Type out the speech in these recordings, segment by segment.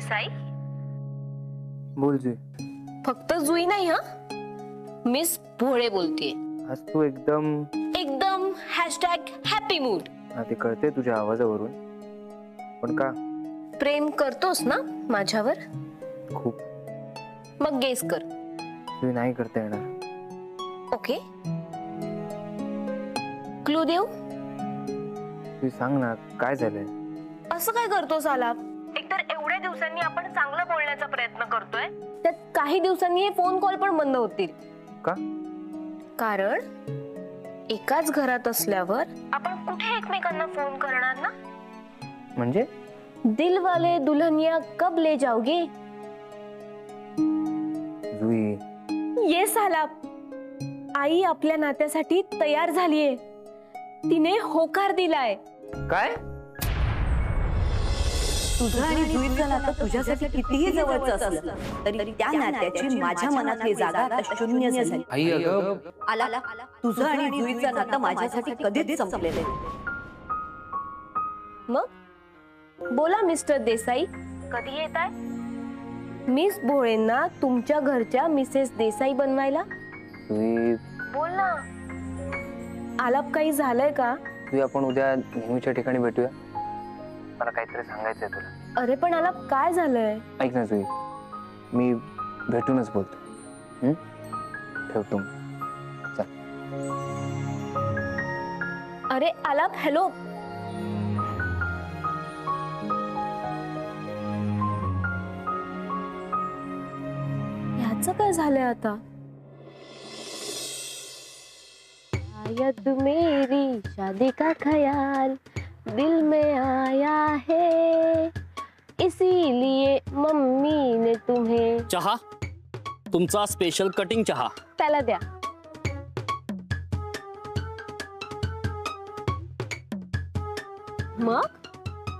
देसाई. बोल जुई. फक्त जुई नाही हा, मिस भोळे बोलतीये. आज तू एकदम एकदम #हॅपी मूड. हा ते कळते तुझ्या आवाजावरून, पण का? प्रेम करतोस ना माझ्यावर? खूप. मग गेस कर. जुई नाही करता येणार. ओके, क्लू देऊ? तू सांग ना काय झालंय. असं काय करतोस आलाप? एकतर एवढ्या दिवसांनी आपण चांगलं बोलण्याचा प्रयत्न करतोय, त्यात काही दिवसांनी हे फोन कॉल पण बंद होतील. का? कारण एकाच घरात असल्यावर आपण कुठे एकमेकांना फोन करणार ना. म्हणजे दिल वाले दुल्हनिया कब ले जाओगे. जुई येस आलाप, आई आपल्या नात्यासाठी तयार झालीये. तिने होकार दिलाय. काय? तुझं आणि जुईचं नातं तुझ्यासाठी कितीही जवळचं असलं तरी त्या नात्याची माझ्या मनातली जागा आता शून्य झाली. आई अगं आला तुझं आणि जुईचं नातं माझ्यासाठी कधीच संपलेलं नाही. मग बोला मिस्टर देसाई, कधी येताय? मिस भोळेंना तुमच्या घरच्या मिसेस देसाई बनवायला. जुई बोल ना आलाप, काही झालंय का? जुई आपण उद्या नेहमीच्या ठिकाणी भेटूया. मला काहीतरी सांगायचंय तुला. अरे पण आलाप काय झालंय? ऐक ना जुई, मी भेटूनच बोलतो. ठेवतो. चल. अरे आलाप, हॅलो. ह्याचं काय झालंय आता? शायद मेरी शादी का ख्याल दिल में आया है, इसीलिए मम्मी ने तुम्हें. चहा, तुमचा स्पेशल कटिंग चहा. त्याला द्या. मग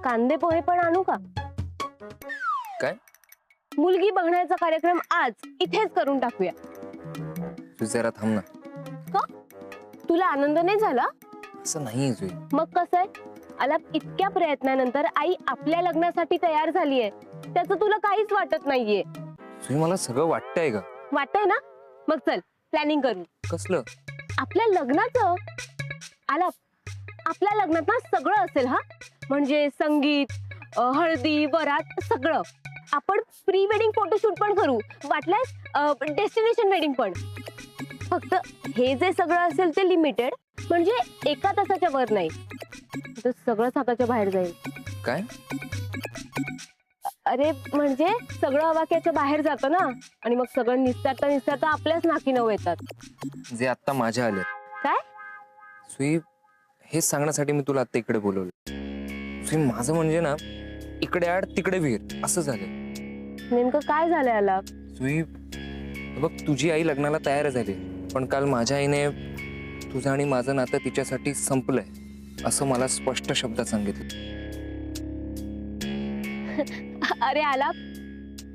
कांदे पोहे पण आणू का? काय? मुलगी बघण्याचा कार्यक्रम आज इथेच करून टाकूया. तू जरा थांब ना. का? तुला आनंद नाही झाला? असं नाही जुई. मग कसं आहे आलाप, इतक्या प्रयत्नानंतर आई आपल्या लग्नासाठी तयार झालीये, त्याचं तुला काहीच वाटत नाहीये. जुई मला सगळं वाटतंय ग. वाटतंय ना? मग चल प्लॅनिंग करू. कसलं? आपल्या लग्नाचं. आलाप, आपल्या लग्नात ना सगळं असेल हा, म्हणजे संगीत, हळदी, वरात, सगळं. आपण प्री वेडिंग फोटोशूट पण करू, वाटल्यास डेस्टिनेशन वेडिंग पण. फक्त हे जे सगळं असेल ते लिमिटेड, म्हणजे 1 तासाच्या वर नाही. तर सगळं हाताच्या बाहेर जाईल. काय? अरे म्हणजे सगळं आवाक्याच्या बाहेर जातं ना, आणि मग सगळं निस्तारता निस्तारता आपल्याच नाकी नऊ येतात. जे आता माझ्या आले. काय? सुई, हेच सांगण्यासाठी मी तुला आता इकडे बोलवलं. सुई, माझं म्हणजे ना इकडे आड तिकडे विहीर असं झालं. नेमकं काय झालंय आलाप? सुई बघ, तुझी आई लग्नाला तयार झाली, पण काल माझ्या आईने तुझं आणि माझं नातं तिच्यासाठी संपलंय असं मला स्पष्ट शब्दात सांगितलं. अरे आलाप,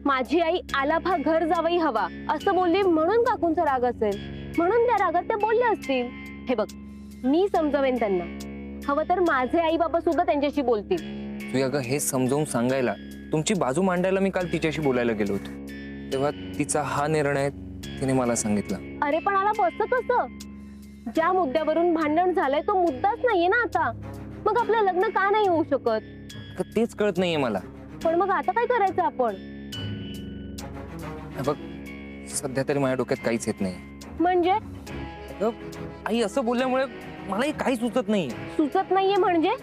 माझी आई आलाप हा घर जावई हवा असं बोलली म्हणून काकूंचा राग असेल, म्हणून त्या रागात ते बोलले असतील. हे बघ, मी समजवेन त्यांना. हवं तर माझे आई बाबा सुद्धा त्यांच्याशी बोलतील. तुझी अगं हे समजावून सांगायला, तुमची बाजू मांडायला मी काल तिच्याशी बोलायला गेलो होतो, तेव्हा तिचा हा निर्णय तिने मला सांगितला. अरे पण आलाप, असं कसं? ज्या मुद्द्यावरून भांडण झालंय तो मुद्दाच नाहीये ना आता. मग आपलं लग्न का नाही होऊ शकत? तेच कळत नाहीये मला. पण मग आता काय करायचं आपण? बघ, सध्या तरी माझ्या डोक्यात काहीच येत नाही. म्हणजे आई असं बोलल्यामुळे मलाही काही सुचत नाहीये. सुचत नाहीये म्हणजे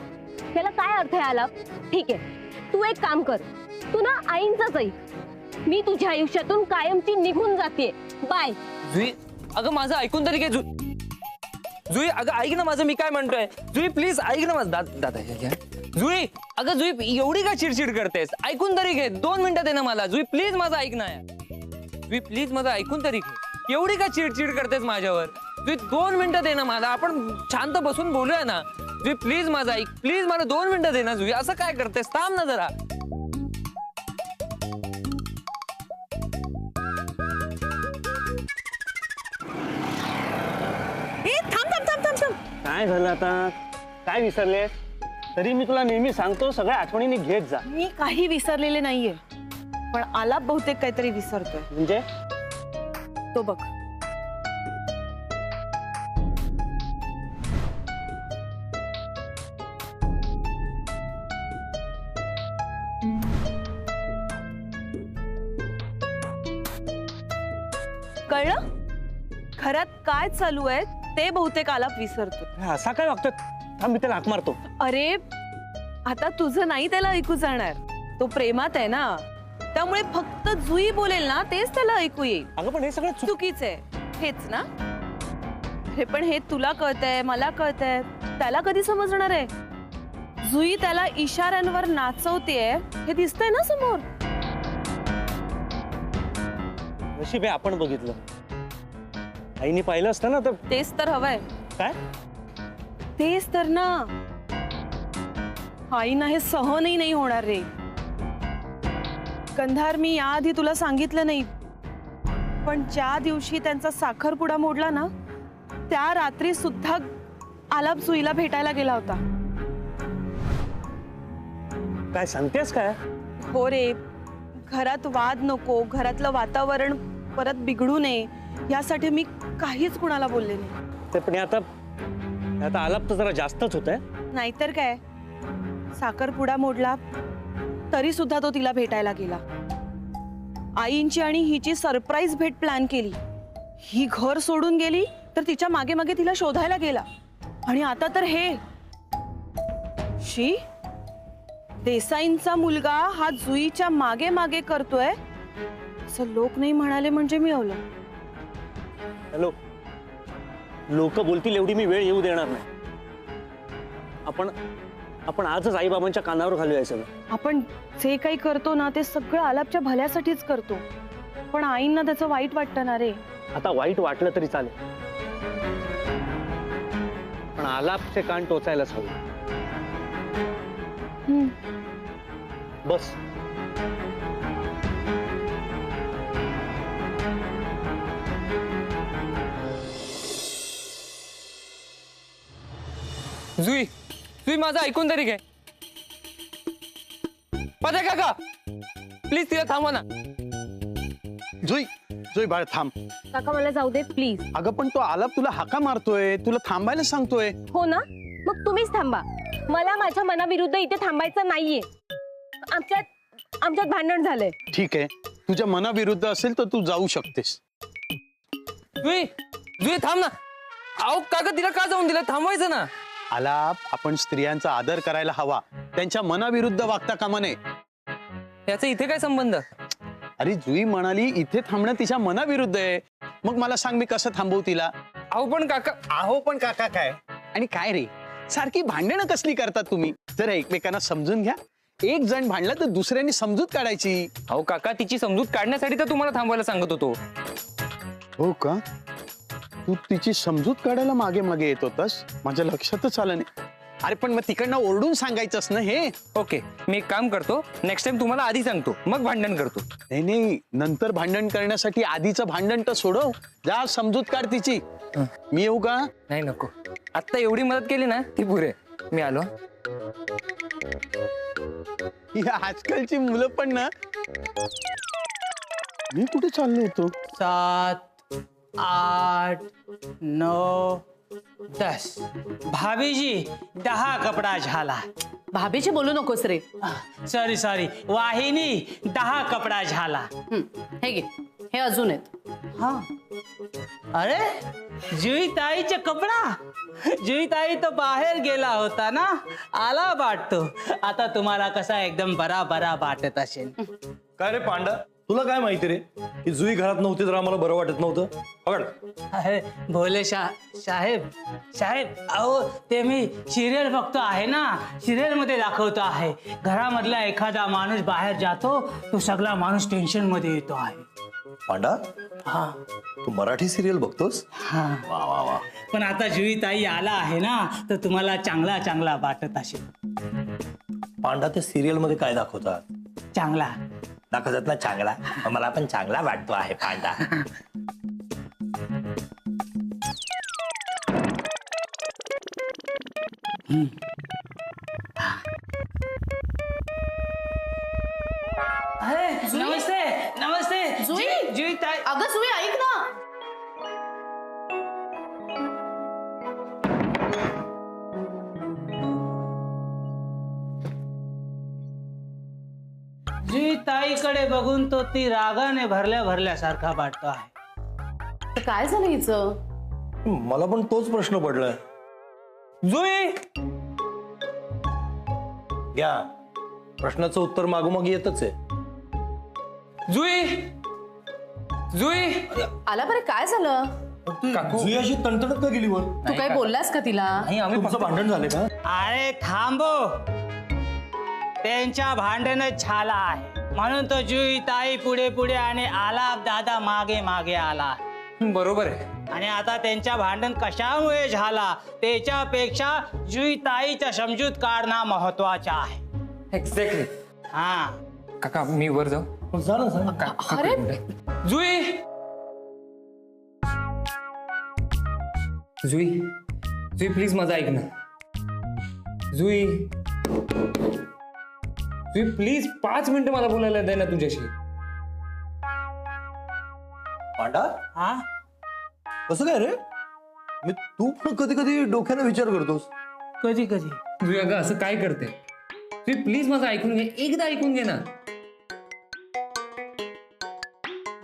त्याला काय अर्थ आहे आलाप? ठीक आहे, तू एक काम कर, तू ना आईंचाच ऐक. मी तुझ्या आयुष्यातून कायमची निघून जाते. बाय. जुई, अगं माझं ऐकून तरी घे. जुई अगं ऐक ना माझं, मी काय म्हणतोय. जुई प्लीज ऐक ना माझं. दादा जुई, अगं जुई एवढी का चिडचिड करतेस? ऐकून तरी घे, 2 मिनिटं दे ना मला. जुई प्लीज माझं ऐक ना. जुई प्लीज माझं ऐकून तरी घे. एवढी का चिडचिड करतेस माझ्यावर? जुई 2 मिनिटं दे ना मला, आपण शांत बसून बोलूया ना. जुई प्लीज माझं ऐक, प्लीज मला 2 मिनिटं दे ना. जुई असं काय करतेस? थांब ना जरा. काय झालं आता? काय विसरले? तरी मी तुला नेहमी सांगतो, सगळ्या आठवणींनी घेत जा. मी काही विसरलेले नाहीये. पण आलाप बहुतेक काहीतरी विसरतोय. म्हणजे तो बघ. कळलं? घरात काय चालू आहे ते बहुतेक आलाप विसरतो. असा काय वागतोय? थांब मी त्याला हाक मारतो. अरे आता तुझं नाही त्याला ऐकू जाणार. तो प्रेमात आहे ना, त्यामुळे फक्त जुई बोलेल ना तेच त्याला ऐकू येईल. अगं पण हे सगळं चुकीच आहे हेच ना. हे पण हे तुला कळतंय, मला कळतंय, त्याला कधी समजणार आहे? जुई त्याला इशाऱ्यांवर नाचवतेय हे दिसतंय ना समोर. नशीब आहे आपण बघितलं. आईने पाहिलं असतं ना तर. तेच तर हवंय. काय? तेच तर ना. आईना हे सहनही नाही होणार रे. कंधार, मी याआधी तुला सांगितलं नाही, पण ज्या दिवशी त्यांचा साखरपुडा मोडला ना त्या रात्री सुद्धा आलाप जुईला भेटायला गेला होता. काय सांगतेस काय? हो रे, घरात वाद नको, घरातलं वातावरण परत बिघडू नये यासाठी मी काहीच कुणाला बोलले नाही. ते पण आता आता आलाप तर जरा जास्तच होत आहे. नाहीतर काय, साखरपुडा मोडला तरी सुद्धा तो तिला भेटायला गेला. आईंची आणि हिची सरप्राईज भेट प्लॅन केली. ही घर सोडून गेली तर तिच्या मागे मागे तिला शोधायला गेला. आणि आता तर हे शी देसाईंचा मुलगा हा जुईच्या मागे मागे करतोय असं लोक नाही म्हणाले म्हणजे मिळवलं. हॅलो, लोक बोलतील एवढी मी वेळ येऊ देणार नाही. आपण आजच आईबाबांच्या कानावर घालूया सगळं. आपण जे काही करतो ना ते सगळं आलापच्या भल्यासाठीच करतो, पण आईंना त्याचं वाईट वाटतं ना रे. आता वाईट वाटलं तरी चालेल, पण आलापचे कान टोचायलाच हवे. बस. जुई जुई माझं ऐकून तरी घे. पत्या काका प्लीज तिला थांबवा ना. जुई जुई बाळ थांब. काका मला जाऊ दे प्लीज. अगं पण तो आलाप तुला हाका मारतोय, तुला थांबायला सांगतोय. हो ना, मग तुम्हीच थांबा. मला माझ्या मनाविरुद्ध इथे थांबायचं नाहीये. आमच्यात भांडण झालंय. ठीक आहे, तुझ्या मनाविरुद्ध असेल तर तू जाऊ शकतेस. जुई जुई थांब ना. अहो काका तिला का जाऊन दिलं? थांबवायचं ना. आलाप, आपण स्त्रियांचा आदर करायला हवा, त्यांच्या मनाविरुद्ध वागता कामा नये. याचा इथे काय संबंध? अरे जुई म्हणाली इथे थांबणं तिच्या मनाविरुद्ध आहे. मग मला सांग मी कसं थांबवू तिला? अहो पण काका. आहो पण काका काय आणि काय रे, सारखी भांडणं कसली करतात तुम्ही? जरा एकमेकांना समजून घ्या. एक जण भांडला तर दुसऱ्यांनी समजूत काढायची. अहो काका तिची समजूत काढण्यासाठी तर तुम्हाला थांबवायला सांगत होतो. हो का? तू तिची समजूत काढायला मागे मागे येत होतास, माझ्या लक्षातच आलं नाही. अरे पण मग तिकडनं ओरडून सांगायचंच ना हे. ओके, मी एक काम करतो, नेक्स्ट टाइम तुम्हाला आधी सांगतो, मग भांडण करतो. नाही नाही, नंतर भांडण करण्यासाठी आधीचं भांडण तर सोडव. जा समजूत काढ तिची. मी येऊ का? नाही नको, आता एवढी मदत केली ना ती पुरे. मी आलो. ही आजकालची मुलं पण ना. मी कुठे चाललो होतो? 7, 8, 9, 10. भाभीजी 10 कपडा झाला. भाभीची बोलू नकोस रे. सॉरी वाहिनी 10 कपडा झाला. हे घे, हे अजून आहेत. हा. अरे जुईताईचे कपडा. जुईताई तो बाहेर गेला होता ना, आला वाटतो. आता तुम्हाला कसा एकदम बरा वाटत असेल. काय रे पांडा, तुला काय माहिती रे की जुई घरात नव्हती तर आम्हाला बरं वाटत नव्हतं? पकड. अरे भोले साहेब अहो ते मी सिरियल बघतो आहे ना, सिरियल मध्ये दाखवतो आहे. घरामधला एखादा माणूस बाहेर जातो, तो सगळा माणूस टेन्शन मध्ये येतो आहे. पांडा, हा तू मराठी सिरियल बघतोस? हा. वा वा वा. पण आता जुईताई आला आहे ना, तर तुम्हाला चांगला वाटत असेल. पांडा, ते सिरियल मध्ये काय दाखवतात? चांगला दाखवतात ना चांगला. मला पण चांगला वाटतो आहे पांडा. अरे जुई ताई अगं सुई ऐक ना. जुई ताईकडे बघून तो ती रागाने भरल्या भरल्यासारखा वाटतो आहे. काय झालं हिचं? मला पण तोच प्रश्न पडलाय. जुई घ्या, प्रश्नाचं उत्तर मागोमाग येतच आहे. जुई जुई आला बरं, काय झालं? जुई अशी तणतणत का गेली वर? तू काय बोललास का तिला? नाही आम्ही तुमचं भांडण झालं का? अरे थांबो, त्यांच्या भांडणच झाला आहे म्हणून तो जुई ताई पुढे पुढे आणि आलाप दादा मागे मागे आला. बरोबर आहे. आणि आता त्यांच्या भांडण कशामुळे झाला त्याच्यापेक्षा जुई ताईचा समजूत काढणं महत्वाचा आहे. एक्झॅक्टली. हा काका मी वर जाऊ. झालं झालं. अरे जुई जुई जुई प्लीज माझं ऐक ना. जुई जुई प्लीज 5 मिनिटं मला बोलायला दे ना तुझ्याशी. पांडा हा कसं काय रे? मी तू पण कधी कधी डोक्यानं विचार करतोस. कधी कधी जुई अगं असं काय करते? जुई प्लीज माझं ऐकून घे, एकदा ऐकून घे ना.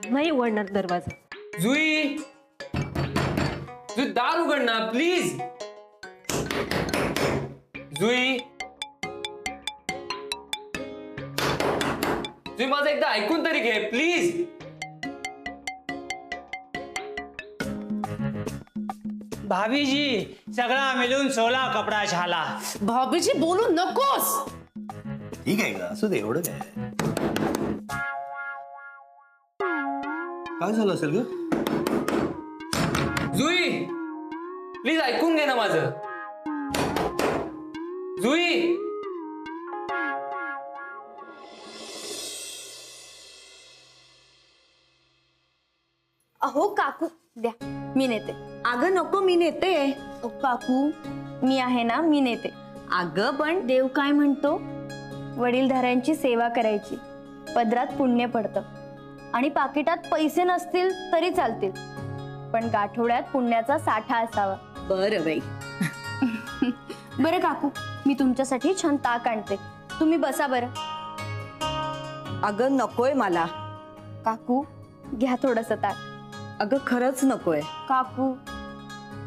नाही उघडणार दरवाजा. जुई जुई दार उघड ना प्लीज. जुई जुई माझं एकदा ऐकून तरी घे प्लीज. भाभीजी सगळा मिळून 16 कपडा झाला. भाभीजी बोलू नकोस. ठीक आहे का? असं दे, एवढं काय. काय झालं असेल ग? जुई प्लीज ऐकून घे ना माझं. जुई अहो काकू द्या, मी नेते. अगं नको, मी नेते. काकू मी आहे ना, मी नेते. अगं पण देव काय म्हणतो? वडीलधाऱ्यांची सेवा करायची, पदरात पुण्य पडतं. आणि पाकिटात पैसे नसतील तरी चालतील, पण गाठोड्यात पुण्याचा साठा असावा. बरं बाई. बरं काकू, मी तुमच्यासाठी छान ताक आणते, तुम्ही बसा बरं. अगं नकोय मला. काकू घ्या थोडस ताक. अगं खरंच नकोय. काकू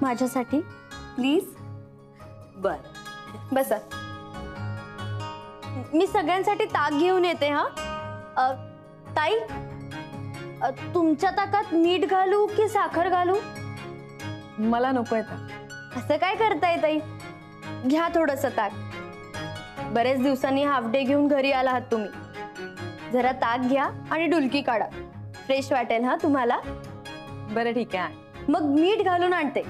माझ्यासाठी प्लीज. बर बसा, मी सगळ्यांसाठी ताक घेऊन येते. हा ताई, तुमच्या ताकात मीठ घालू की साखर घालू? मला नकोय ताक. असं काय करताय ताई? घ्या थोडस ताक. बरेच दिवसांनी हाफ डे घेऊन घरी आला आहात तुम्ही. जरा ताक घ्या आणि डुलकी काढा, फ्रेश वाटेल हा तुम्हाला. बरं ठीक आहे, मग मीठ घालून आणते,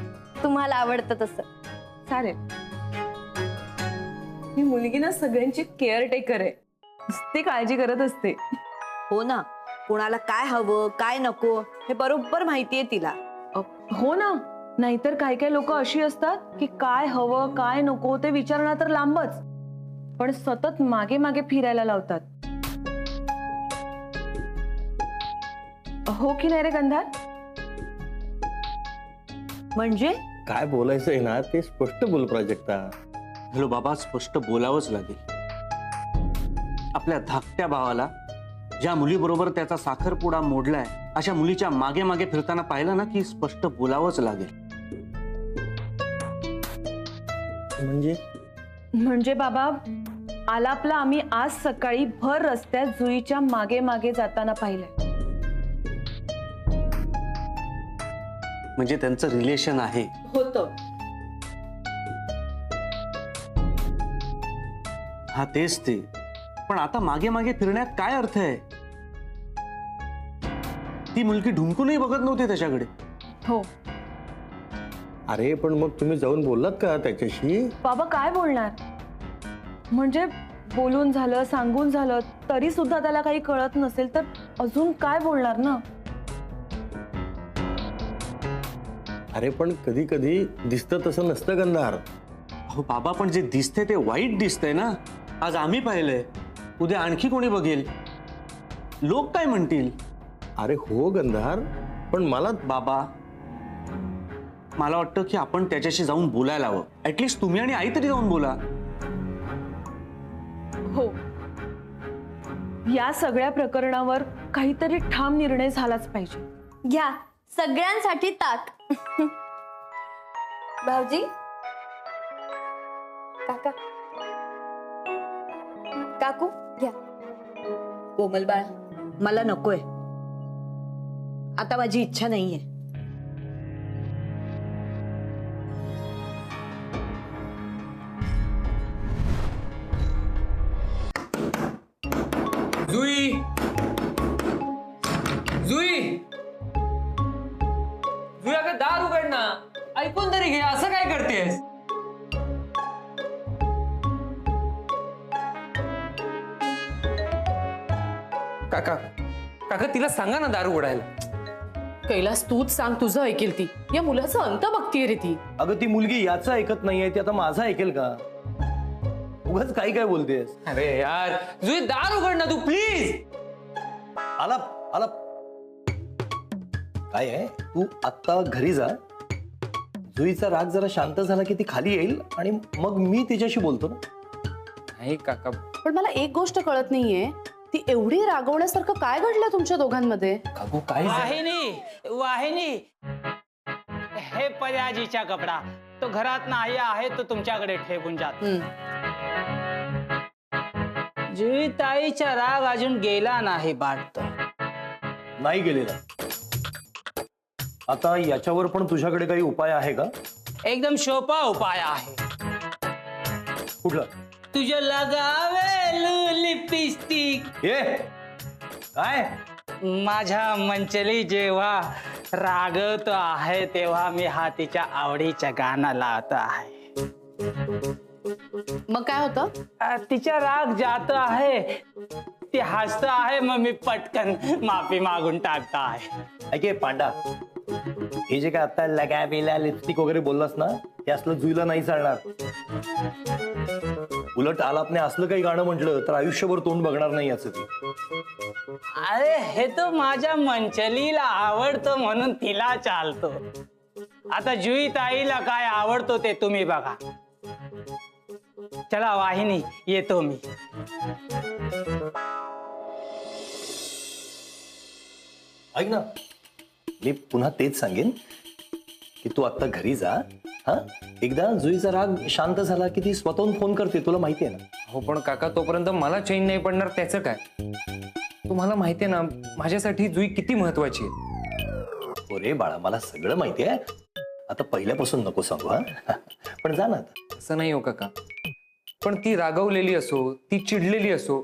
तुम्हाला आवडतं तसं. चालेल. ही मुलगी ना सगळ्यांची केअर टेकर आहे, नुसती काळजी करत असते. हो ना, कोणाला काय हवं काय नको हे बरोबर माहितीये तिला. हो ना, नाहीतर काही काही लोक अशी असतात की काय हवं काय नको ते विचारणं तर लांबच, पण सतत मागे मागे फिरायला लावतात. हो की नाही रे गंधार? म्हणजे काय बोलायचंय ना ते स्पष्ट बोल प्राजक्ता. हॅलो बाबा, स्पष्ट बोलावंच लागेल. आपल्या धाकट्या भावाला ज्या मुलीबरोबर त्याचा साखरपुडा मोडलाय अशा मुलीच्या मागे मागे फिरताना पाहिलं ना की स्पष्ट बोलावंच लागेल. म्हणजे बाबा, आलापला आम्ही आज सकाळी भर रस्त्यात जुईच्या मागे मागे जाताना पाहिलंय. म्हणजे त्यांचं रिलेशन आहे. होतं. हा तेच ते, पण आता मागे मागे फिरण्यात काय अर्थ आहे? ती मुलगी ढुंकूनही बघत नव्हती त्याच्याकडे. हो अरे पण मग तुम्ही जाऊन बोललात का त्याच्याशी? बाबा काय बोलणार? म्हणजे बोलून झालं सांगून झालं तरी सुद्धा त्याला काही कळत नसेल तर अजून काय बोलणार ना. अरे पण कधी कधी दिसतं तसं नसतं गंधार. हो बाबा, पण जे दिसते ते वाईट दिसतंय ना. आज आम्ही पाहिलंय, उद्या आणखी कोणी बघेल, लोक काय म्हणतील. अरे हो गंधार, पण मला बाबा, मला वाटतं की आपण त्याच्याशी जाऊन बोलायला हवं. ऍटलिस्ट तुम्ही आणि आई तरी जाऊन बोला. हो, या सगळ्या प्रकरणावर काहीतरी ठाम निर्णय झालाच पाहिजे. घ्या सगळ्यांसाठी ताक. भाऊजी, काका, काकू घ्या. कोमल बाळ, मला नकोय. आता माझी इच्छा नाहीये. जुई, जुई, जुई अगं दार उघड ना. ऐकून तरी घे, असं काय करतेस? काका, काका तिला सांगा ना दार उघडायला. कैलास तूच सांग, तुझं ऐकेल ती. या मुलाचं अंत बघतीये रे ती. अगं ती मुलगी याचं ऐकत नाहीये, ती आता माझं ऐकेल का? उगाच काही काय बोलतेस? अरे यार जुई दार उघड ना तू प्लीज. आला आला. काय आहे, तू आता घरी जा. जुईचा राग जरा शांत झाला की ती खाली येईल आणि मग मी तिच्याशी बोलतो ना. नाही काका, पण मला एक गोष्ट कळत नाहीये, ती एवढी रागवण्यासारखं काय घडलं तुमच्या दोघांमध्ये? काकू काय झालं? वाहिनी, वाहिनी, हे पयाजीचा कपडा तो घरात नाही आहे, तो तुमच्याकडे ठेवून जात. जुई ताईचा राग अजून गेला नाही वाटतो. नाही गेलेला. आता याच्यावर पण तुझ्याकडे काही उपाय आहे का? एकदम सोपा उपाय आहे. कुठला? तुझे लगावे लिपस्टिक. ये काय? माझ्या मंचली जेव्हा रागवतो आहे तेव्हा मी हा तिच्या आवडीचं गाणं लावतो आहे. मग काय होतं? तिचा राग जात आहे, ती हसत आहे, मग मी पटकन माफी मागून टाकता आहे. ऐके पांडा, हे जे काय आता लगावेला लिपस्टिक वगैरे बोललास ना, हे असलं जुईला नाही चालणार. उलट आलापने असलं काही गाणं म्हटलं तर आयुष्यभर तोंड बघणार नाही याचं ती. अरे हे तर माझ्या मंचलीला आवडतं म्हणून तिला चालतो. आता जुई ताईला काय आवडतो ते तुम्ही बघा. चला वाहिनी, येतो मी. ऐक ना, मी पुन्हा तेच सांगेन की तू आता घरी जा. हा, एकदा जुईचा राग शांत झाला की ती स्वतःहून फोन करते, तुला माहिती आहे ना. हो पण काका, तोपर्यंत मला चैन नाही पडणार, त्याचं काय? तुम्हाला माहिती आहे ना माझ्यासाठी जुई किती महत्वाची आहे. अरे बाळा, मला सगळं माहिती आहे. आता पहिल्यापासून नको सांगू. हा, पण जा ना आता. असं नाही हो काका, पण ती रागवलेली असो, ती चिडलेली असो,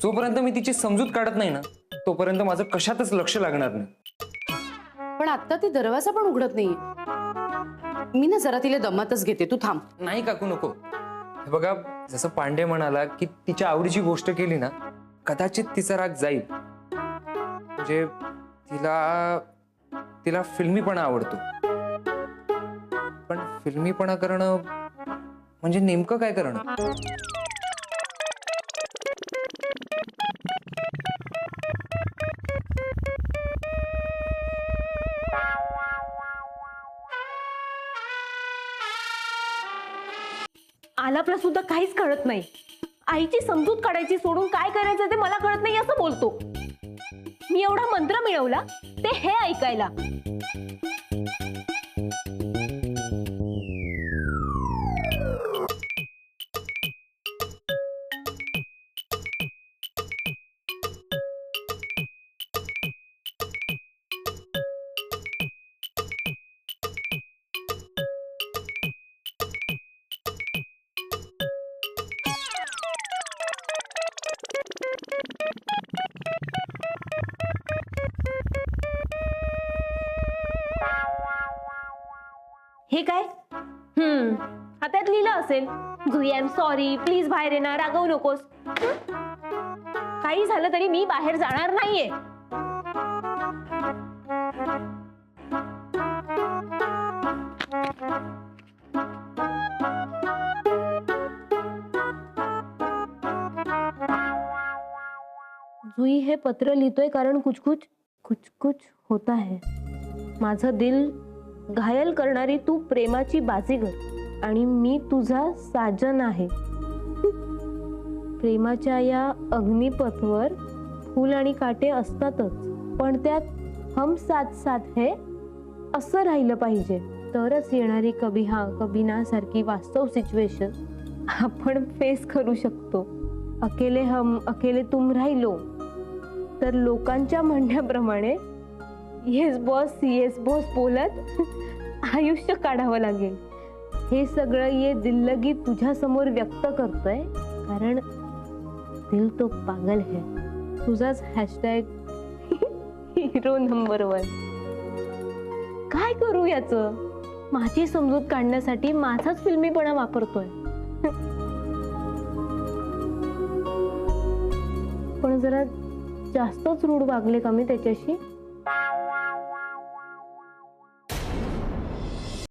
जोपर्यंत मी तिची समजूत काढत नाही ना, तोपर्यंत माझं कशातच लक्ष लागणार नाही. पण आता ती दरवाजा पण उघडत नाहीये. मी ना जरा तिला दमातच घेते, तू थांब. नाही काकू, नको. हे बघा, जसं पांडे म्हणाला की तिच्या आवडीची गोष्ट केली ना, कदाचित तिचा राग जाईल. म्हणजे तिला तिला फिल्मीपणा आवडतो. पण फिल्मीपणा करणं म्हणजे नेमकं काय करणं? आलापला सुद्धा काहीच कळत नाही. आईची समजूत काढायची सोडून काय करायचं ते मला कळत नाही असं बोलतो. मी एवढा मंत्र मिळवला ते हे ऐकायला. हे काय? हातात लिहिलं असेल, जुई आय एम सॉरी, प्लीज बाहेर येणार, रागवू नकोस. काही झालं तरी मी बाहेर जाणार नाहीये. जुई हे पत्र लिहितोय कारण कुछ कुछ होता है. माझं दिल घायल करणारी तू प्रेमाची बाजीगर आणि मी तुझा साजन आहे. प्रेमाच्या या अग्निपथवर फूल आणि काटे असतातच, पण त्यात हम साथ साथ है असं राहिलं पाहिजे. तरच येणारी कभी हा कभी ना सारखी वास्तव सिच्युएशन आपण फेस करू शकतो. अकेले हम अकेले तुम राहिलो तर लोकांच्या म्हणण्याप्रमाणे येस बॉस बोलत आयुष्य काढावं लागेल. हे सगळं ये दिल्लगी तुझ्या समोर व्यक्त करतोय कारण दिल तो पागल है. तुझाच हॅशटॅग हिरो नंबर 1. काय करू याचं? माझी समजूत काढण्यासाठी माझाच फिल्मीपणा वापरतोय. पण जरा जास्तच रूढ वागले का मी त्याच्याशी?